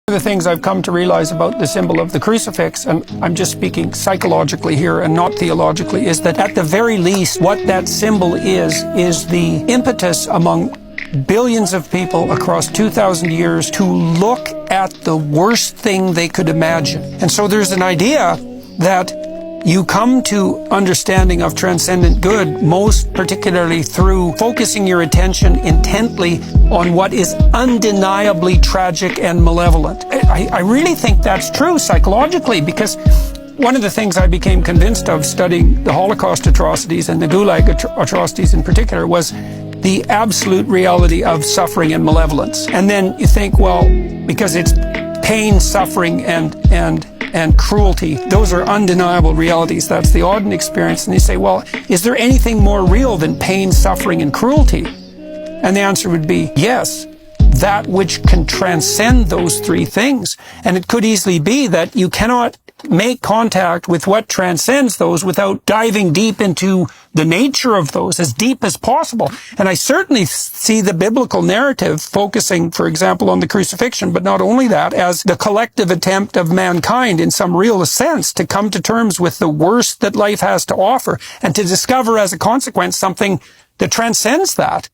One of the things I've come to realize about the symbol of the crucifix, and I'm just speaking psychologically here and not theologically, is that at the very least what that symbol is the impetus among billions of people across 2,000 years to look at the worst thing they could imagine. And so there's an idea that you come to understanding of transcendent good most particularly through focusing your attention intently on what is undeniably tragic and malevolent. I really think that's true psychologically, because one of the things I became convinced of studying the Holocaust atrocities and the Gulag atrocities in particular was the absolute reality of suffering and malevolence. And then you think, well, because it's pain, suffering, and cruelty, those are undeniable realities. That's the Auden experience. And you say, well, is there anything more real than pain, suffering, and cruelty? And the answer would be yes, that which can transcend those three things. And it could easily be that you cannot make contact with what transcends those without diving deep into the nature of those as deep as possible. And I certainly see the biblical narrative focusing, for example, on the crucifixion, but not only that, as the collective attempt of mankind in some real sense to come to terms with the worst that life has to offer and to discover as a consequence something that transcends that.